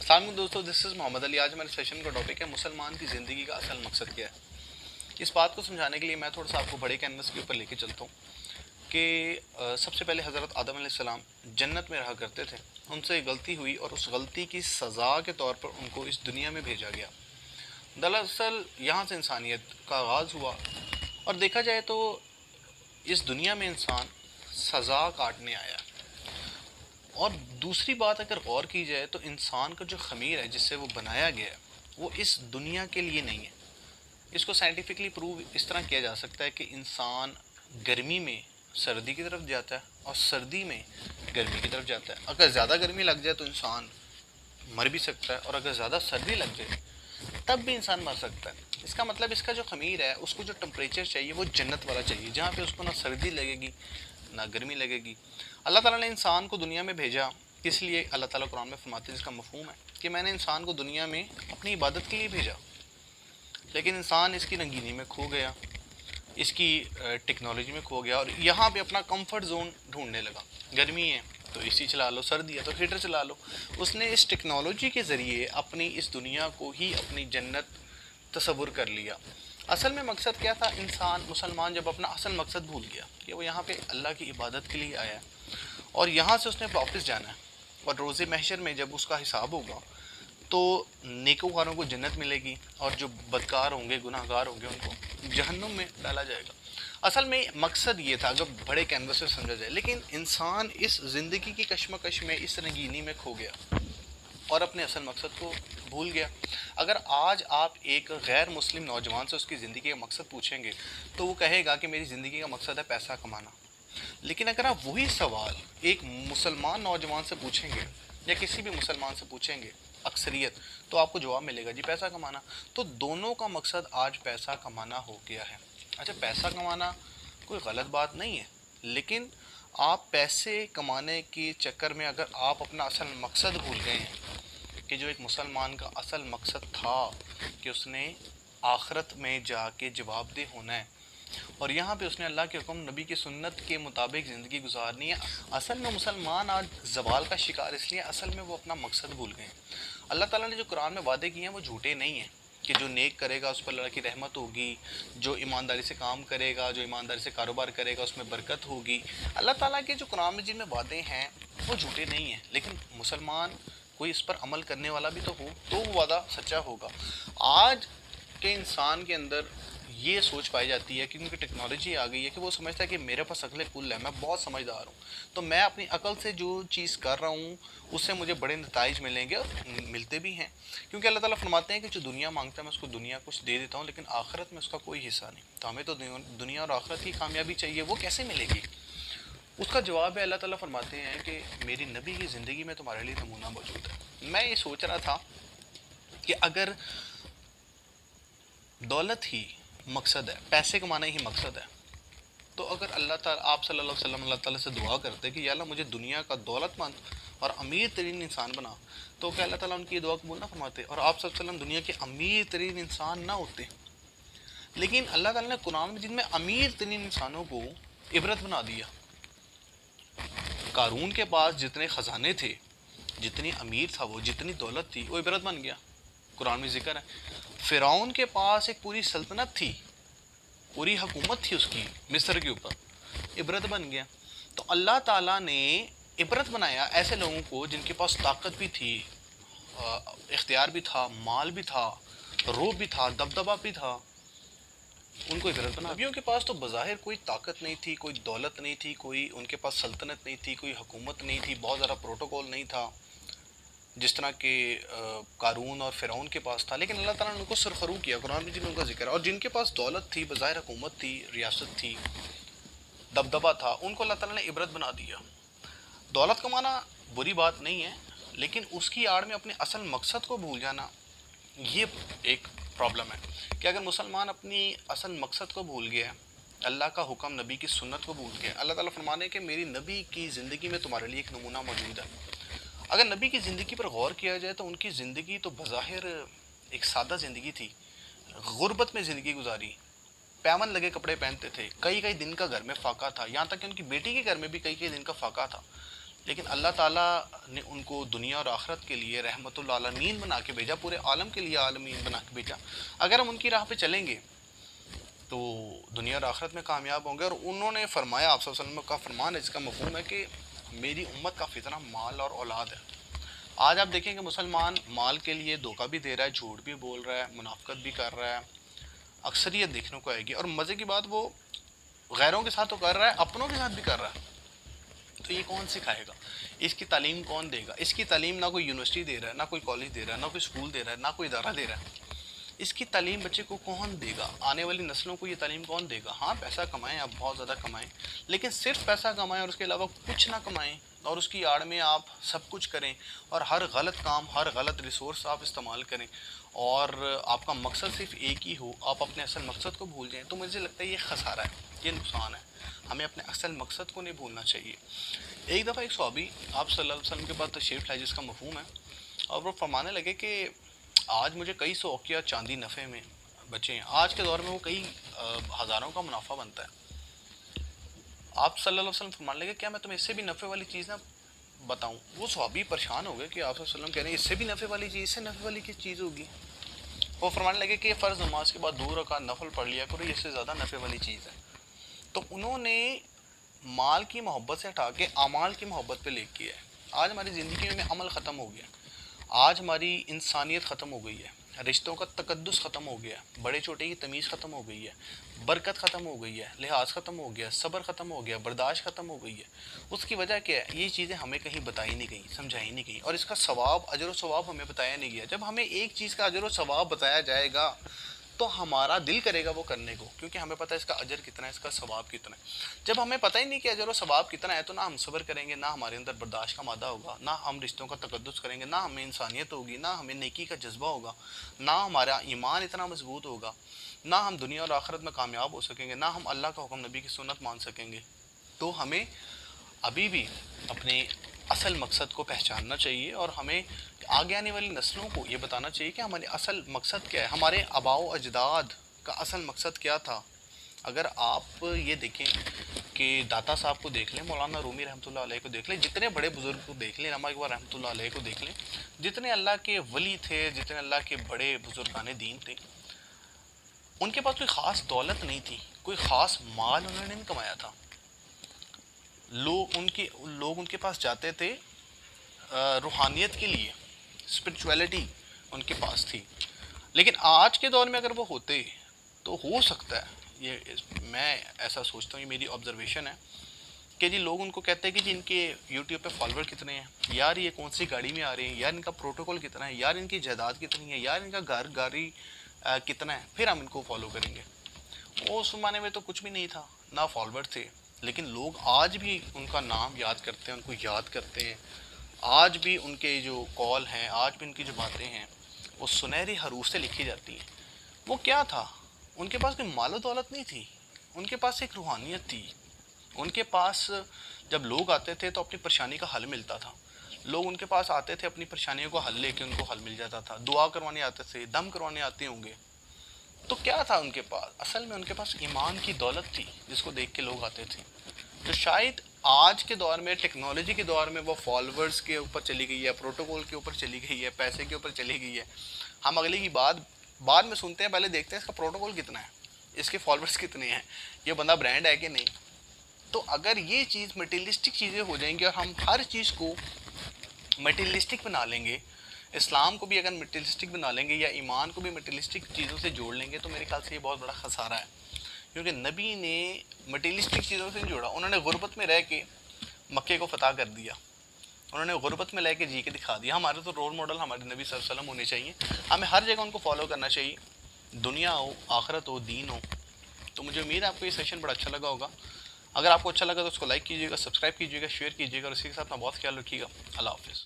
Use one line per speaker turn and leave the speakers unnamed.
السلام علیکم دوستو، دس از محمد علی۔ آج ہمارے سیشن کا ٹاپک ہے مسلمان کی زندگی کا اصل مقصد کیا ہے۔ اس بات کو سمجھانے کے لیے میں تھوڑا سا آپ کو بڑے کینوس کے اوپر لے کے چلتا ہوں کہ سب سے پہلے حضرت آدم علیہ السلام جنت میں رہا کرتے تھے، ان سے غلطی ہوئی اور اس غلطی کی سزا کے طور پر ان کو اس دنیا میں بھیجا گیا۔ دراصل یہاں سے انسانیت کا آغاز ہوا، اور دیکھا جائے تو اس دنیا میں انسان سزا کاٹنے آیا۔ اور دوسری بات اگر غور کی جائے تو انسان کا جو خمیر ہے جس سے وہ بنایا گیا ہے وہ اس دنیا کے لیے نہیں ہے۔ اس کو سائنٹیفکلی پروو اس طرح کیا جا سکتا ہے کہ انسان گرمی میں سردی کی طرف جاتا ہے اور سردی میں گرمی کی طرف جاتا ہے۔ اگر زیادہ گرمی لگ جائے تو انسان مر بھی سکتا ہے، اور اگر زیادہ سردی لگ جائے تب بھی انسان مر سکتا ہے۔ اس کا مطلب اس کا جو خمیر ہے اس کو جو ٹمپریچر چاہیے وہ جنت والا چاہیے، جہاں پہ اس کو نہ سردی لگے گی نہ گرمی لگے گی۔ اللہ تعالیٰ نے انسان کو دنیا میں بھیجا، اس لیے اللہ تعالیٰ قرآن میں فرماتے ہیں، جس کا مفہوم ہے کہ میں نے انسان کو دنیا میں اپنی عبادت کے لیے بھیجا، لیکن انسان اس کی رنگینی میں کھو گیا، اس کی ٹیکنالوجی میں کھو گیا، اور یہاں پہ اپنا کمفرٹ زون ڈھونڈنے لگا۔ گرمی ہے تو اے سی چلا لو، سردی ہے تو ہیٹر چلا لو۔ اس نے اس ٹیکنالوجی کے ذریعے اپنی اس دنیا کو ہی اپنی جنت تصور کر لیا۔ اصل میں مقصد کیا تھا؟ انسان مسلمان جب اپنا اصل مقصد بھول گیا کہ وہ یہاں پہ اللہ کی عبادت کے لیے آیا ہے اور یہاں سے اس نے واپس جانا ہے، اور روز محشر میں جب اس کا حساب ہوگا تو نیکوکاروں کو جنت ملے گی اور جو بدکار ہوں گے، گناہ گار ہوں گے، ان کو جہنم میں ڈالا جائے گا۔ اصل میں مقصد یہ تھا، اگر بڑے کینوس سے سمجھا جائے، لیکن انسان اس زندگی کی کشمکش میں، اس رنگینی میں کھو گیا اور اپنے اصل مقصد کو بھول گیا۔ اگر آج آپ ایک غیر مسلم نوجوان سے اس کی زندگی کا مقصد پوچھیں گے تو وہ کہے گا کہ میری زندگی کا مقصد ہے پیسہ کمانا۔ لیکن اگر آپ وہی سوال ایک مسلمان نوجوان سے پوچھیں گے یا کسی بھی مسلمان سے پوچھیں گے، اکثریت، تو آپ کو جواب ملے گا جی پیسہ کمانا۔ تو دونوں کا مقصد آج پیسہ کمانا ہو گیا ہے۔ اچھا، پیسہ کمانا کوئی غلط بات نہیں ہے، لیکن آپ پیسے کمانے کے چکر میں اگر آپ اپنا اصل مقصد بھول گئے ہیں کہ جو ایک مسلمان کا اصل مقصد تھا کہ اس نے آخرت میں جا کے جواب دہ ہونا ہے، اور یہاں پہ اس نے اللہ کے حکم، نبی کی سنت کے مطابق زندگی گزارنی ہے۔ اصل میں مسلمان آج زوال کا شکار اس لیے اصل میں وہ اپنا مقصد بھول گئے ہیں۔ اللہ تعالیٰ نے جو قرآن میں وعدے کیے ہیں وہ جھوٹے نہیں ہیں، کہ جو نیک کرے گا اس پر اللہ کی رحمت ہوگی، جو ایمانداری سے کام کرے گا، جو ایمانداری سے کاروبار کرے گا اس میں برکت ہوگی۔ اللہ تعالیٰ کے جو قرآن مجید میں وعدے ہیں وہ جھوٹے نہیں ہیں، لیکن مسلمان کوئی اس پر عمل کرنے والا بھی تو ہو تو وہ وعدہ سچا ہوگا۔ آج کے انسان کے اندر یہ سوچ پائی جاتی ہے کہ کیونکہ ٹیکنالوجی آ گئی ہے کہ وہ سمجھتا ہے کہ میرے پاس عقل کل ہے، میں بہت سمجھدار ہوں، تو میں اپنی عقل سے جو چیز کر رہا ہوں اس سے مجھے بڑے نتائج ملیں گے، اور ملتے بھی ہیں، کیونکہ اللہ تعالیٰ فرماتے ہیں کہ جو دنیا مانگتا ہے میں اس کو دنیا کچھ دے دیتا ہوں، لیکن آخرت میں اس کا کوئی حصہ نہیں۔ تو ہمیں تو دنیا اور آخرت کی کامیابی چاہیے، وہ کیسے ملے گی؟ اس کا جواب ہے، اللہ تعالیٰ فرماتے ہیں کہ میری نبی کی زندگی میں تمہارے لیے نمونہ موجود ہے۔ میں یہ سوچ رہا تھا کہ اگر دولت ہی مقصد ہے، پیسے کمانا ہی مقصد ہے، تو اگر اللہ تعالیٰ، آپ صلی اللہ علیہ وسلم اللہ تعالیٰ سے دعا کرتے کہ یا اللہ مجھے دنیا کا دولت مند اور امیر ترین انسان بنا، تو کیا اللہ تعالیٰ ان کی دعا قبول نہ فرماتے؟ اور آپ صلی اللہ علیہ وسلم دنیا کے امیر ترین انسان نہ ہوتے؟ لیکن اللہ تعالیٰ نے قرآن مجید میں امیر ترین انسانوں کو عبرت بنا دیا۔ قارون کے پاس جتنے خزانے تھے، جتنی امیر تھا وہ، جتنی دولت تھی، وہ عبرت بن گیا۔ قرآن میں ذکر ہے فرعون کے پاس ایک پوری سلطنت تھی، پوری حکومت تھی اس کی مصر کے اوپر، عبرت بن گیا۔ تو اللہ تعالیٰ نے عبرت بنایا ایسے لوگوں کو جن کے پاس طاقت بھی تھی، اختیار بھی تھا، مال بھی تھا، روب بھی تھا، دبدبہ بھی تھا، ان کو عبرت بنا۔ نبیوں کے پاس تو بظاہر کوئی طاقت نہیں تھی، کوئی دولت نہیں تھی، کوئی ان کے پاس سلطنت نہیں تھی، کوئی حکومت نہیں تھی، بہت زیادہ پروٹوکول نہیں تھا جس طرح کہ قارون اور فرعون کے پاس تھا، لیکن اللہ تعالیٰ نے ان کو سرخرو کیا، قرآن میں جن ان کا ذکر ہے۔ اور جن کے پاس دولت تھی، بظاہر حکومت تھی، ریاست تھی، دبدبہ تھا، ان کو اللہ تعالیٰ نے عبرت بنا دیا۔ دولت کمانا بری بات نہیں ہے، لیکن اس کی آڑ میں اپنے اصل مقصد کو بھول جانا یہ ایک پرابلم ہے، کہ اگر مسلمان اپنی اصل مقصد کو بھول گیا، اللہ کا حکم، نبی کی سنت کو بھول گیا، اللہ تعالیٰ فرمانے کہ میری نبی کی زندگی میں تمہارے لیے ایک نمونہ موجود ہے۔ اگر نبی کی زندگی پر غور کیا جائے تو ان کی زندگی تو بظاہر ایک سادہ زندگی تھی، غربت میں زندگی گزاری، پیمن لگے کپڑے پہنتے تھے، کئی کئی دن کا گھر میں فاقہ تھا، یہاں تک کہ ان کی بیٹی کے گھر میں بھی کئی کئی دن کا فاقہ تھا، لیکن اللہ تعالیٰ نے ان کو دنیا اور آخرت کے لیے رحمت العالمین بنا کے بھیجا، پورے عالم کے لیے عالمین بنا کے بھیجا۔ اگر ہم ان کی راہ پہ چلیں گے تو دنیا اور آخرت میں کامیاب ہوں گے۔ اور انہوں نے فرمایا، آپ صلی اللہ علیہ وسلم کا فرمان ہے، جس کا مفہوم ہے کہ میری امت کا فتنہ مال اور اولاد ہے۔ آج آپ دیکھیں کہ مسلمان مال کے لیے دھوکہ بھی دے رہا ہے، جھوٹ بھی بول رہا ہے، منافقت بھی کر رہا ہے، اکثریت دیکھنے کو آئے گی۔ اور مزے کی بات، وہ غیروں کے ساتھ تو کر رہا ہے، اپنوں کے ساتھ بھی کر رہا ہے۔ تو یہ کون سکھائے گا؟ اس کی تعلیم کون دے گا؟ اس کی تعلیم نہ کوئی یونیورسٹی دے رہا ہے، نہ کوئی کالج دے رہا ہے، نہ کوئی اسکول دے رہا ہے، نہ کوئی ادارہ دے رہا ہے۔ اس کی تعلیم بچے کو کون دے گا؟ آنے والی نسلوں کو یہ تعلیم کون دے گا؟ ہاں پیسہ کمائیں، آپ بہت زیادہ کمائیں، لیکن صرف پیسہ کمائیں اور اس کے علاوہ کچھ نہ کمائیں، اور اس کی آڑ میں آپ سب کچھ کریں، اور ہر غلط کام، ہر غلط ریسورس آپ استعمال کریں، اور آپ کا مقصد صرف ایک ہی ہو، آپ اپنے اصل مقصد کو بھول جائیں، تو مجھے لگتا ہے یہ خسارہ ہے، یہ نقصان ہے۔ ہمیں اپنے اصل مقصد کو نہیں بھولنا چاہیے۔ ایک دفعہ ایک صحابی آپ صلی اللہ علیہ وسلم کے بعد تشریف لائے، جس کا مفہوم ہے، اور وہ فرمانے لگے کہ آج مجھے کئی سو اوقیہ چاندی نفع میں بچے ہیں۔ آج کے دور میں وہ کئی ہزاروں کا منافع بنتا ہے۔ آپ صلی اللہ علیہ وسلم فرمانے لگے کیا میں تمہیں اس سے بھی نفع والی چیز نہ بتاؤں؟ وہ صحابی پریشان ہو گئے کہ آپ صلی اللہ علیہ وسلم کہہ رہے ہیں اس سے بھی نفع والی چیز، اس سے نفع والی کس چیز ہوگی؟ وہ فرمانے لگے کہ فرض نماز کے بعد 2 رکعت نفل پڑھ لیا کرو، یہ اس سے زیادہ نفع والی چیز ہے۔ تو انہوں نے مال کی محبت سے ہٹا کے اعمال کی محبت پہ لے کے ہے۔ آج ہماری زندگی میں عمل ختم ہو گیا، آج ہماری انسانیت ختم ہو گئی ہے، رشتوں کا تقدس ختم ہو گیا، بڑے چھوٹے کی تمیز ختم ہو گئی ہے، برکت ختم ہو گئی ہے، لحاظ ختم ہو گیا، صبر ختم ہو گیا، برداشت ختم ہو گئی ہے۔ اس کی وجہ کیا ہے؟ یہ چیزیں ہمیں کہیں بتائی نہیں گئی، سمجھائی نہیں گئی، اور اس کا ثواب، اجر و ثواب ہمیں بتایا نہیں گیا۔ جب ہمیں ایک چیز کا اجر و ثواب بتایا جائے گا تو ہمارا دل کرے گا وہ کرنے کو، کیونکہ ہمیں پتہ ہے اس کا اجر کتنا ہے، اس کا ثواب کتنا ہے۔ جب ہمیں پتہ ہی نہیں کہ اجر و ثواب کتنا ہے، تو نہ ہم صبر کریں گے، نہ ہمارے اندر برداشت کا مادہ ہوگا، نہ ہم رشتوں کا تقدس کریں گے، نہ ہمیں انسانیت ہوگی، نہ ہمیں نیکی کا جذبہ ہوگا، نہ ہمارا ایمان اتنا مضبوط ہوگا، نہ ہم دنیا اور آخرت میں کامیاب ہو سکیں گے، نہ ہم اللہ کا حکم، نبی کی سنت مان سکیں گے۔ تو ہمیں ابھی بھی اپنے اصل مقصد کو پہچاننا چاہیے، اور ہمیں آگے آنے والی نسلوں کو یہ بتانا چاہیے کہ ہمارے اصل مقصد کیا ہے، ہمارے آباء و اجداد کا اصل مقصد کیا تھا۔ اگر آپ یہ دیکھیں کہ داتا صاحب کو دیکھ لیں، مولانا رومی رحمۃ اللہ علیہ کو دیکھ لیں، جتنے بڑے بزرگ کو دیکھ لیں، علامہ اقبال رحمۃ اللہ علیہ کو دیکھ لیں، جتنے اللہ کے ولی تھے، جتنے اللہ کے بڑے بزرگان دین تھے، ان کے پاس کوئی خاص دولت نہیں تھی، کوئی خاص مال انہوں نے نہیں کمایا تھا۔ لوگ ان کے پاس جاتے تھے روحانیت کے لیے، اسپرچویلٹی ان کے پاس تھی۔ لیکن آج کے دور میں اگر وہ ہوتے تو ہو سکتا ہے، یہ میں ایسا سوچتا ہوں، یہ میری آبزرویشن ہے، کہ جی لوگ ان کو کہتے ہیں کہ جی ان کے یوٹیوب پہ فالوور کتنے ہیں، یار یہ کون سی گاڑی میں آ رہے ہیں، یار ان کا پروٹوکول کتنا ہے، یار ان کی جائیداد کتنی ہے، یار ان کا گاڑی کتنا ہے، پھر ہم ان کو فالو کریں گے۔ اس زمانے میں تو کچھ بھی نہیں تھا، نہ فالوور تھے، لیکن لوگ آج بھی ان کا نام یاد کرتے ہیں، ان کو یاد کرتے ہیں، آج بھی ان کے جو کال ہیں، آج بھی ان کی جو باتیں ہیں وہ سنہری حروف سے لکھی جاتی ہیں۔ وہ کیا تھا؟ ان کے پاس کوئی مال و دولت نہیں تھی، ان کے پاس ایک روحانیت تھی۔ ان کے پاس جب لوگ آتے تھے تو اپنی پریشانی کا حل ملتا تھا، لوگ ان کے پاس آتے تھے اپنی پریشانیوں کو حل لے کے، ان کو حل مل جاتا تھا، دعا کروانے آتے تھے، دم کروانے آتے ہوں گے۔ تو کیا تھا ان کے پاس؟ اصل میں ان کے پاس ایمان کی دولت تھی، جس کو دیکھ کے لوگ آتے تھے۔ جو شاید آج کے دور میں، ٹیکنالوجی کے دور میں، وہ فالوورز کے اوپر چلی گئی ہے، پروٹوکول کے اوپر چلی گئی ہے، پیسے کے اوپر چلی گئی ہے۔ ہم اگلے کی بات بعد میں سنتے ہیں، پہلے دیکھتے ہیں اس کا پروٹوکول کتنا ہے، اس کے فالوورز کتنے ہیں، یہ بندہ برانڈ ہے کہ نہیں۔ تو اگر یہ چیز مٹیریلسٹک چیزیں ہو جائیں گی، اور ہم ہر چیز کو مٹیریلسٹک بنا لیں گے، اسلام کو بھی اگر مٹیریلسٹک بنا لیں گے، یا ایمان کو بھی مٹیریلسٹک چیزوں سے جوڑ لیں گے، تو میرے خیال سے یہ بہت بڑا خسارہ ہے۔ کیونکہ نبی نے مٹیریلسٹک چیزوں سے نہیں جوڑا، انہوں نے غربت میں رہ کے مکے کو فتح کر دیا، انہوں نے غربت میں لے کے جی کے دکھا دیا۔ ہمارے تو رول ماڈل ہمارے نبی صلی اللہ علیہ وسلم ہونے چاہیے، ہمیں ہر جگہ ان کو فالو کرنا چاہیے، دنیا ہو، آخرت ہو، دین ہو۔ تو مجھے امید ہے آپ کو یہ سیشن بڑا اچھا لگا ہوگا۔ اگر آپ کو اچھا لگا تو اس کو لائک کیجیے گا، سبسکرائب کیجیے گا، شیئر کیجیے گا، اور اسی کے ساتھ میں بہت خیال رکھیے گا۔ اللہ حافظ۔